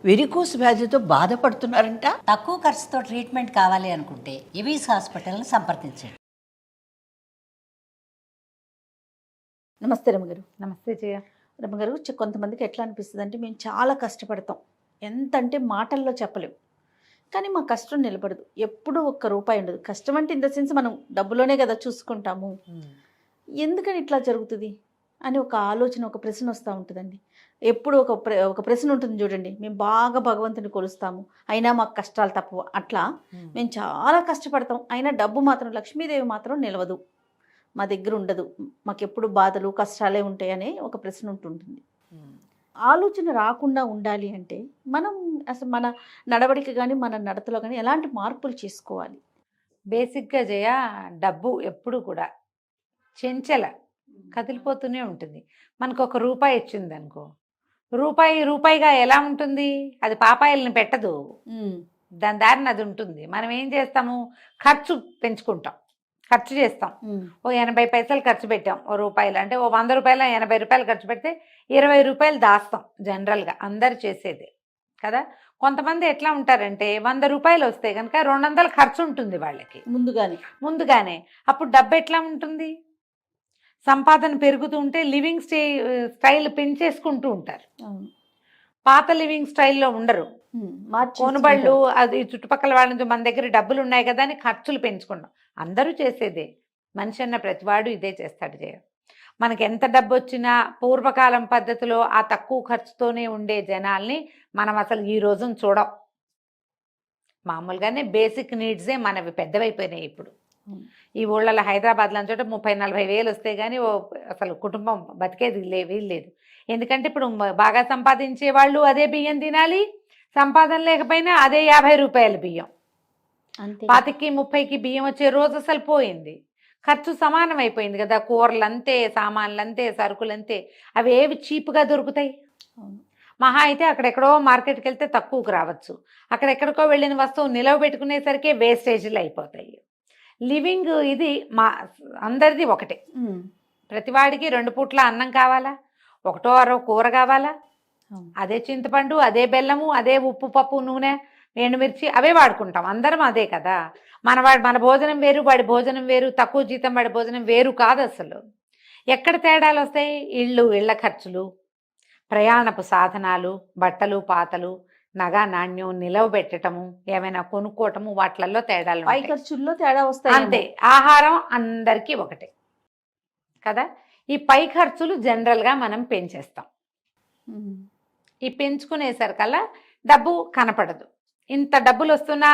Varicose వ్యాధితో బాధపడుతున్నారంట. తక్కువ ఖర్చుతో ట్రీట్మెంట్ కావాలి అనుకుంటే ఎవిస్ హాస్పిటల్ని సంప్రదించండి. నమస్తే రమ్మగారు. నమస్తే జయ. రమ్మగారు, కొంతమందికి ఎట్లా అనిపిస్తుంది అంటే మేము చాలా కష్టపడతాం, ఎంత అంటే మాటల్లో చెప్పలేం, కానీ మా కష్టం నిలబడదు, ఎప్పుడూ ఒక్క రూపాయి ఉండదు. కష్టం అంటే ఇన్ ద సెన్స్ మనం డబ్బులోనే కదా చూసుకుంటాము, ఎందుకని ఇట్లా జరుగుతుంది అని ఒక ఆలోచన, ఒక ప్రశ్న వస్తూ ఉంటుందండి. ఎప్పుడు ఒక ప్రశ్న ఉంటుంది చూడండి, మేము బాగా భగవంతుని కొలుస్తాము అయినా మాకు కష్టాలు తప్పవు. అట్లా మేము చాలా కష్టపడతాం, అయినా డబ్బు మాత్రం, లక్ష్మీదేవి మాత్రం నిలవదు, మా దగ్గర ఉండదు, మాకెప్పుడు బాధలు కష్టాలే ఉంటాయని ఒక ప్రశ్న ఉంటుంటుంది. ఆలోచన రాకుండా ఉండాలి అంటే మనం అసలు మన నడవడిక కానీ మన నడతలో కానీ ఎలాంటి మార్పులు చేసుకోవాలి? బేసిక్గా జయ, డబ్బు ఎప్పుడు కూడా చెంచల కదిలిపోతూనే ఉంటుంది. మనకు ఒక రూపాయి ఇచ్చింది అనుకో, రూపాయిగా ఎలా ఉంటుంది, అది పాపాయిల్ని పెట్టదు, దాని దారిని అది ఉంటుంది. మనం ఏం చేస్తాము, ఖర్చు పెంచుకుంటాం, ఖర్చు చేస్తాం. ఓ 80 పైసలు ఖర్చు పెట్టాం, ఓ రూపాయలు అంటే ఓ 100 రూపాయలు 80 రూపాయలు ఖర్చు పెడితే 20 రూపాయలు దాస్తాం. జనరల్గా అందరు చేసేదే కదా. కొంతమంది ఎట్లా ఉంటారంటే 100 రూపాయలు వస్తే కనుక 200 ఖర్చు ఉంటుంది వాళ్ళకి ముందుగానే. అప్పుడు డబ్బు ఎట్లా ఉంటుంది, సంపాదన పెరుగుతూ ఉంటే లివింగ్ స్టైల్ పెంచేసుకుంటూ ఉంటారు. పాత లివింగ్ స్టైల్లో ఉండరు, కొనుబళ్ళు అది చుట్టుపక్కల వాళ్ళ నుంచి మన దగ్గర డబ్బులు ఉన్నాయి కదా అని ఖర్చులు పెంచుకుంటాం. అందరూ చేసేదే, మనిషి అన్న ప్రతివాడు ఇదే చేస్తాడు జయ. మనకి ఎంత డబ్బు వచ్చినా పూర్వకాలం పద్ధతిలో ఆ తక్కువ ఖర్చుతోనే ఉండే జనాల్ని మనం అసలు ఈ రోజున చూడం. మామూలుగానే బేసిక్ నీడ్సే మనవి పెద్దవైపోయినాయి ఇప్పుడు. ఈ ఊళ్ళలో హైదరాబాద్లో చోట 30-40 వేలు వస్తే కానీ అసలు కుటుంబం బతికేది లేదు. ఎందుకంటే ఇప్పుడు బాగా సంపాదించే వాళ్ళు అదే బియ్యం తినాలి, సంపాదన లేకపోయినా అదే 50 రూపాయల బియ్యం. 25-30కి బియ్యం వచ్చే రోజు అసలు పోయింది. ఖర్చు సమానం అయిపోయింది కదా, కూరలు అంతే, సామాన్లు అంతే, సరుకులు అంతే. అవి ఏవి చీప్గా దొరుకుతాయి? మహా అయితే అక్కడెక్కడో మార్కెట్కి వెళ్తే తక్కువకు రావచ్చు, అక్కడెక్కడికో వెళ్ళిన వస్తువు నిలవ పెట్టుకునేసరికి వేస్టేజ్లు అయిపోతాయి. లివింగ్ ఇది అందరిది ఒకటే. ప్రతివాడికి 2 పూట్ల అన్నం కావాలా, 1-2 కూర కావాలా, అదే చింతపండు, అదే బెల్లము, అదే ఉప్పు, పప్పు, నూనె, ఎండుమిర్చి అవే వాడుకుంటాం అందరం, అదే కదా. మన భోజనం వేరు, వాడి భోజనం వేరు, తక్కువ జీతం వాడి భోజనం వేరు కాదు అసలు. ఎక్కడ తేడాలు వస్తాయి? ఇళ్ళ ఖర్చులు, ప్రయాణపు సాధనాలు, బట్టలు పాతలు, నగ నాణ్యం నిలవ పెట్టడము, ఏమైనా కొనుక్కోవటము, వాటిల్లో తేడాలు, పై ఖర్చుల్లో తేడా వస్తాయి అంతే. ఆహారం అందరికీ ఒకటే కదా. ఈ పై ఖర్చులు జనరల్గా మనం పెంచేస్తాం. ఈ పెంచుకునేసరికల్లా డబ్బు కనపడదు. ఇంత డబ్బులు వస్తున్నా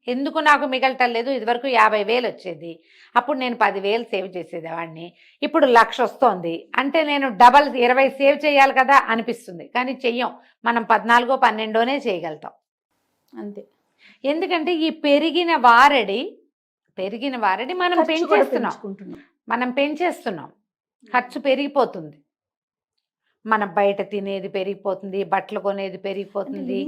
ఎందుకు నాకు మిగలటం లేదు, ఇదివరకు 50,000 వచ్చేది, అప్పుడు నేను 10,000 సేవ్ చేసేదేవాడిని, ఇప్పుడు 1,00,000 వస్తోంది అంటే నేను డబల్ 20 సేవ్ చేయాలి కదా అనిపిస్తుంది, కానీ చెయ్యం. మనం 14-12 చేయగలుగుతాం అంతే. ఎందుకంటే ఈ పెరిగిన వారడి మనం పెంచేస్తున్నాం, ఖర్చు పెరిగిపోతుంది. మనం బయట తినేది పెరిగిపోతుంది, బట్టలు కొనేది పెరిగిపోతుంది,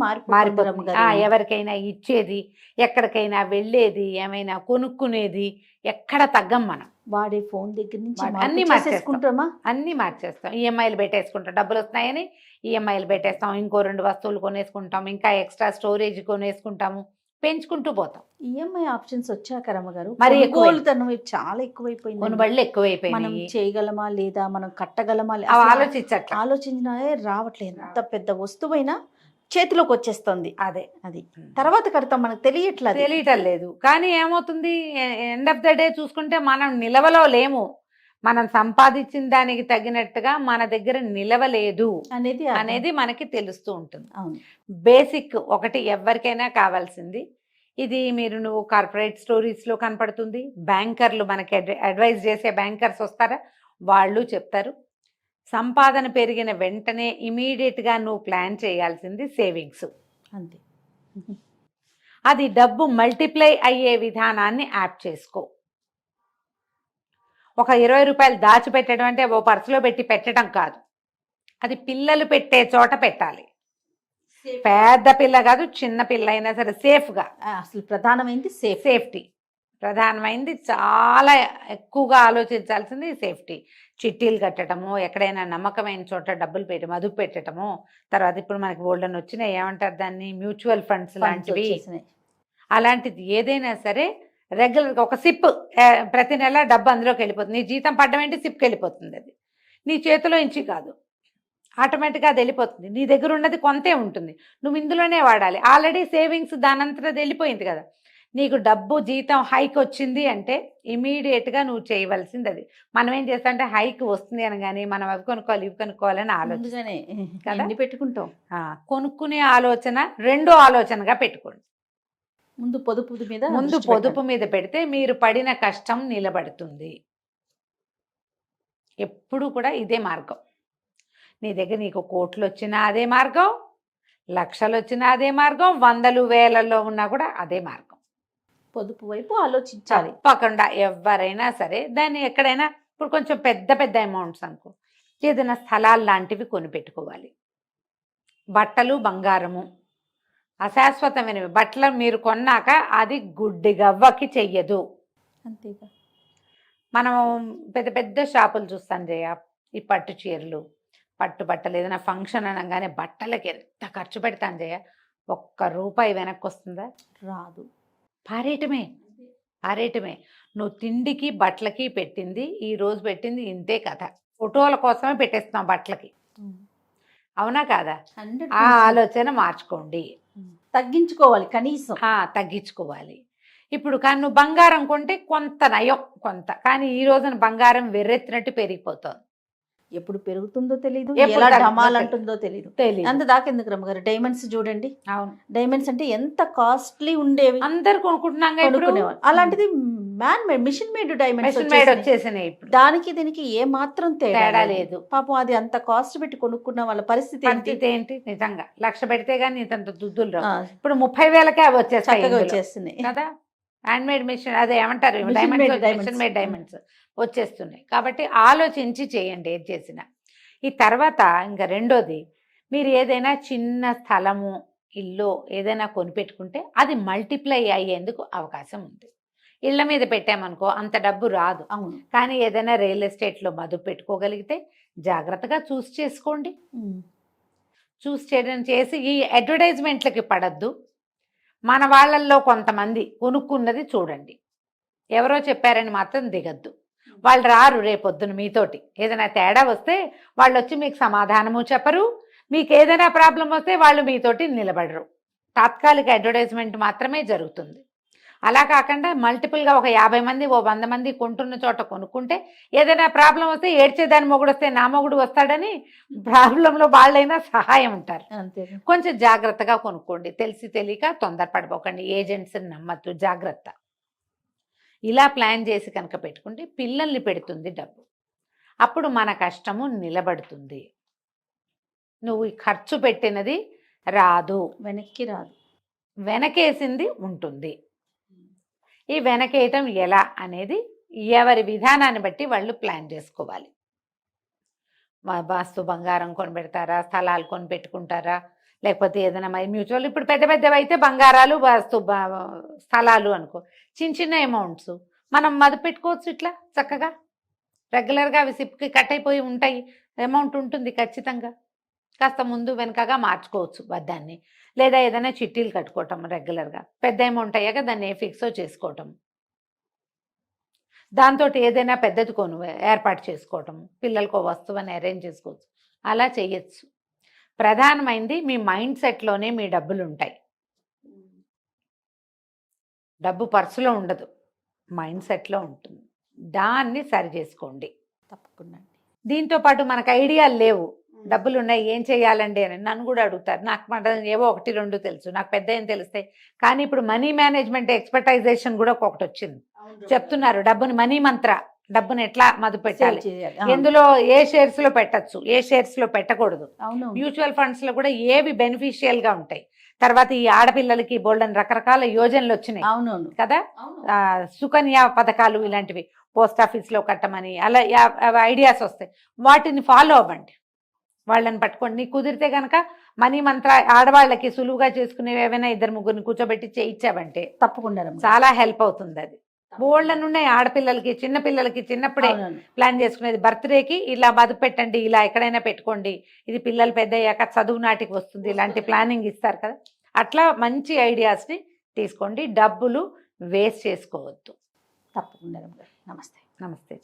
మారిపోతుంది. ఎవరికైనా ఇచ్చేది, ఎక్కడికైనా వెళ్ళేది, ఏమైనా కొనుక్కునేది ఎక్కడ తగ్గం. మనం వాడే ఫోన్ దగ్గర నుంచి అన్నీ మార్చేస్తాం. ఈఎంఐలు పెట్టేసుకుంటాం, డబ్బులు వస్తున్నాయని ఈఎంఐలు పెట్టేస్తాం, ఇంకో 2 వస్తువులు కొనేసుకుంటాం, ఇంకా ఎక్స్ట్రా స్టోరేజ్ కొనేసుకుంటాము, పెంచుకుంటూ పోతాం. ఈఎంఐ ఆప్షన్స్ వచ్చాక రమ్మగారు మరి చాలా ఎక్కువైపోయింది, కొనుబళ్ళు ఎక్కువైపోయింది. మనం చేయగలమా లేదా, మనం కట్టగలమా ఆలోచించినా రావట్లేదు. ఎంత పెద్ద వస్తువైనా చేతిలోకి వచ్చేస్తుంది, అది తర్వాత కడతాం, మనకు తెలియటం లేదు. కానీ ఏమవుతుంది, ఎండ్ ఆఫ్ ద డే చూసుకుంటే మనం నిలవలో లేము, మనం సంపాదించిన దానికి తగినట్టుగా మన దగ్గర నిలవలేదు అనేది మనకి తెలుస్తూ ఉంటుంది. బేసిక్ ఒకటి ఎవరికైనా కావాల్సింది ఇది. నువ్వు కార్పొరేట్ స్టోరీస్లో కనపడుతుంది, బ్యాంకర్లు మనకి అడ్వైజ్ చేసే బ్యాంకర్స్ వస్తారా, వాళ్ళు చెప్తారు, సంపాదన పెరిగిన వెంటనే ఇమీడియట్గా నువ్వు ప్లాన్ చేయాల్సింది సేవింగ్స్. అంతే. అది డబ్బు మల్టిప్లై అయ్యే విధానాన్ని యాప్ చేసుకో. ఒక 20 రూపాయలు దాచిపెట్టడం అంటే ఓ పర్సులో పెట్టి పెట్టడం కాదు, అది పిల్లలు పెట్టే చోట పెట్టాలి. పెద్ద పిల్ల కాదు, చిన్న పిల్ల అయినా సరే సేఫ్గా. అసలు ప్రధానమైంది సేఫ్టీ. ప్రధానమైంది చాలా ఎక్కువగా ఆలోచించాల్సింది సేఫ్టీ. చిట్టీలు కట్టడము, ఎక్కడైనా నమ్మకమైన చోట డబ్బులు పెట్టడం, అదుపు పెట్టడము, తర్వాత ఇప్పుడు మనకి గోల్డెన్ వచ్చినాయి, ఏమంటారు దాన్ని, మ్యూచువల్ ఫండ్స్ లాంటివి. అలాంటిది ఏదైనా సరే రెగ్యులర్గా ఒక సిప్ ప్రతి నెల డబ్బు అందులోకి వెళ్ళిపోతుంది. నీ జీతం పడ్డం ఏంటి, సిప్కి వెళ్ళిపోతుంది. అది నీ చేతిలో ఇంచి కాదు, ఆటోమేటిక్గా అది వెళ్ళిపోతుంది. నీ దగ్గర ఉన్నది కొంతే ఉంటుంది, నువ్వు ఇందులోనే వాడాలి. ఆల్రెడీ సేవింగ్స్ దానంతరం అది వెళ్ళిపోయింది కదా. నీకు డబ్బు జీతం హైక్ వచ్చింది అంటే ఇమీడియట్గా నువ్వు చేయవలసింది అది. మనం ఏం చేస్తామంటే హైక్ వస్తుంది అనగానే మనం అవి కొనుక్కోవాలి ఇవి కొనుక్కోవాలని ఆలోచన కదా, పెట్టుకుంటాం. కొనుక్కునే ఆలోచన రెండో ఆలోచనగా పెట్టుకోండి. ముందు పొదుపు మీద పెడితే మీరు పడిన కష్టం నిలబడుతుంది. ఎప్పుడు కూడా ఇదే మార్గం. నీ దగ్గర నీకు కోట్లు వచ్చినా అదే మార్గం, లక్షలు వచ్చినా అదే మార్గం, వందలు వేలలో ఉన్నా కూడా అదే మార్గం. పొదుపు వైపు ఆలోచించాలి తప్పకుండా. ఎవరైనా సరే దాన్ని ఎక్కడైనా ఇప్పుడు కొంచెం పెద్ద పెద్ద అమౌంట్స్ అనుకో, ఏదైనా స్థలాలు లాంటివి కొనిపెట్టుకోవాలి. బట్టలు బంగారము అశాశ్వతమైనవి. బట్టలు మీరు కొన్నాక అది గుడ్డి గవ్వకి చెయ్యదు. అంతేగా. మనం పెద్ద పెద్ద షాపులు చూస్తాం జయ, ఈ పట్టు చీరలు, పట్టు బట్టలు, ఏదైనా ఫంక్షన్ అనగానే బట్టలకి ఎంత ఖర్చు పెడతాను జయ, ₹1 వెనక్కి వస్తుందా? రాదు. పారేయటమే. నువ్వు తిండికి బట్టలకి పెట్టింది, ఈ రోజు పెట్టింది ఇంతే కథ. ఫోటోల కోసమే పెట్టేస్తున్నావు బట్టలకి, అవునా కాదా? ఆ ఆలోచన మార్చుకోండి, తగ్గించుకోవాలి కనీసం. తగ్గించుకోవాలి. ఇప్పుడు కానీ నువ్వు బంగారం కొంటే కొంత నయం కొంత, కానీ ఈ రోజున బంగారం వెర్రెత్తినట్టు పెరిగిపోతుంది. ఎప్పుడు పెరుగుతుందో తెలియదు, ఎలా డమాలంటుందో తెలియదు. అంత దాకా ఎందుకు రమ్మగారు? డైమండ్స్ చూడండి. అవును, డైమండ్స్ అంటే ఎంత కాస్ట్లీ ఉండేవి, అందరు కొనుక్కుంటున్నాం. అలాంటిది మిషన్ మేడ్ డైమండ్స్ వచ్చేసినాయి. దానికి దీనికి ఏ మాత్రం తేడా లేదు. పాపం అది అంత కాస్ట్ పెట్టి కొనుక్కున్న వాళ్ళ పరిస్థితి ఏంటి? నిజంగా 1,00,000 పెడితే గానీ ఇంత దుద్దులు రావు. ఇప్పుడు 30,000కే అవి వచ్చేస్తున్నాయి కదా. హ్యాండ్ మేడ్ మిషన్, అదే ఏమంటారు, మిషన్ మేడ్ డైమండ్స్ వచ్చేస్తున్నాయి. కాబట్టి ఆలోచించి చేయండి ఏది చేసినా. ఈ తర్వాత ఇంకా రెండోది, మీరు ఏదైనా చిన్న స్థలము, ఇల్లు ఏదైనా కొనిపెట్టుకుంటే అది మల్టిప్లై అయ్యేందుకు అవకాశం ఉంది. ఇళ్ల మీద పెట్టామనుకో అంత డబ్బు రాదు. అవును. కానీ ఏదైనా రియల్ ఎస్టేట్లో మదుపు పెట్టుకోగలిగితే జాగ్రత్తగా చూసి చేసుకోండి. చూసి చేయడం చేసి ఈ అడ్వర్టైజ్మెంట్లకి పడద్దు. మన వాళ్ళల్లో కొంతమంది కొనుక్కున్నది చూడండి, ఎవరో చెప్పారని మాత్రం దిగద్దు. వాళ్ళు రారు రేపొద్దున మీతోటి. ఏదైనా తేడా వస్తే వాళ్ళు వచ్చి మీకు సమాధానము చెప్పరు, మీకు ఏదైనా ప్రాబ్లం వస్తే వాళ్ళు మీతోటి నిలబడరు. తాత్కాలిక అడ్వర్టైజ్మెంట్ మాత్రమే జరుగుతుంది. అలా కాకుండా మల్టిపుల్గా ఒక 50 మంది 100 మంది కొంటున్న చోట కొనుక్కుంటే ఏదైనా ప్రాబ్లం వస్తే ఏడ్చేదాని మొగుడు వస్తే నా మొగుడు వస్తాడని ప్రాబ్లంలో వాళ్ళైనా సహాయం ఉంటారు. కొంచెం జాగ్రత్తగా కొనుక్కోండి, తెలిసి తెలియక తొందరపడిపోకండి, ఏజెంట్స్ని నమ్మద్దు, జాగ్రత్త. ఇలా ప్లాన్ చేసి కనుక పెట్టుకుంటే పిల్లల్ని పెడుతుంది డబ్బు, అప్పుడు మన కష్టము నిలబడుతుంది. నువ్వు ఖర్చు పెట్టినది రాదు, వెనక్కి రాదు, వెనకేసింది ఉంటుంది. ఈ వెనకేయటం ఎలా అనేది ఎవరి విధానాన్ని బట్టి వాళ్ళు ప్లాన్ చేసుకోవాలి. వాస్తు బంగారం కొనిపెడతారా, స్థలాలు కొనిపెట్టుకుంటారా, లేకపోతే ఏదైనా మ్యూచువల్, ఇప్పుడు పెద్ద పెద్దవి అయితే బంగారాలు వాస్తు స్థలాలు అనుకో. చిన్న చిన్న అమౌంట్స్ మనం మదుపు పెట్టుకోవచ్చు ఇట్లా చక్కగా రెగ్యులర్గా. అవి సిప్కి కట్ అయిపోయి ఉంటాయి, అమౌంట్ ఉంటుంది ఖచ్చితంగా. కాస్త ముందు వెనకగా మార్చుకోవచ్చు దాన్ని, లేదా ఏదైనా చిట్టీలు కట్టుకోవటం రెగ్యులర్గా. పెద్ద అమౌంట్ అయ్యాక దాన్ని ఫిక్స్ చేసుకోవటం, దాంతో ఏదైనా పెద్దది ఏర్పాటు చేసుకోవటం, పిల్లలకు వస్తువుని అరేంజ్ చేసుకోవచ్చు, అలా చేయొచ్చు. ప్రధానమైనది మీ మైండ్ సెట్లోనే మీ డబ్బులు ఉంటాయి. డబ్బు పర్సులో ఉండదు, మైండ్ సెట్లో ఉంటుంది. దాన్ని సరి చేసుకోండి తప్పకుండా. దీంతో పాటు మనకు ఐడియాలు లేవు, డబ్బులు ఉన్నాయి ఏం చేయాలండి అని నన్ను కూడా అడుగుతారు. నాకు ఏవో 1-2 తెలుసు, నాకు పెద్ద ఏం తెలుస్తాయి. కానీ ఇప్పుడు మనీ మేనేజ్మెంట్ ఎక్స్పర్టైజేషన్ కూడా ఒకటి వచ్చింది, చెప్తున్నారు. డబ్బుని మనీ మంత్ర, డబ్బుని ఎట్లా మదుపు పెట్టాలి, ఎందులో ఏ షేర్స్ లో పెట్టచ్చు, ఏ షేర్స్ లో పెట్టకూడదు, మ్యూచువల్ ఫండ్స్ లో కూడా ఏవి బెనిఫిషియల్ గా ఉంటాయి. తర్వాత ఈ ఆడపిల్లలకి బోల్డెన్ రకరకాల యోజనలు వచ్చినాయి కదా, సుకన్య పథకాలు ఇలాంటివి పోస్ట్ ఆఫీస్ లో కట్టమని, అలా ఐడియాస్ వస్తాయి. వాటిని ఫాలో అవ్వండి, వాళ్ళని పట్టుకోండి. కుదిరితే కనుక మనీ మంత్ర ఆడవాళ్ళకి సులువుగా చేసుకునేవి ఏవైనా 2-3 కూర్చోబెట్టి చేయించావంటే తప్పకుండా చాలా హెల్ప్ అవుతుంది. అది బోల్డన్ ఉన్నాయి ఆడపిల్లలకి చిన్న పిల్లలకి చిన్నప్పుడే అవునవును. ప్లాన్ చేసుకునేది. బర్త్డేకి ఇలా మదుపు పెట్టండి, ఇలా ఎక్కడైనా పెట్టుకోండి, ఇది పిల్లలు పెద్ద అయ్యాక చదువు నాటికి వస్తుంది, ఇలాంటి ప్లానింగ్ ఇస్తారు కదా. అట్లా మంచి ఐడియాస్ని తీసుకోండి. డబ్బులు వేస్ట్ చేసుకోవద్దు. తప్పకుండా రమ్య గారు. నమస్తే. నమస్తే.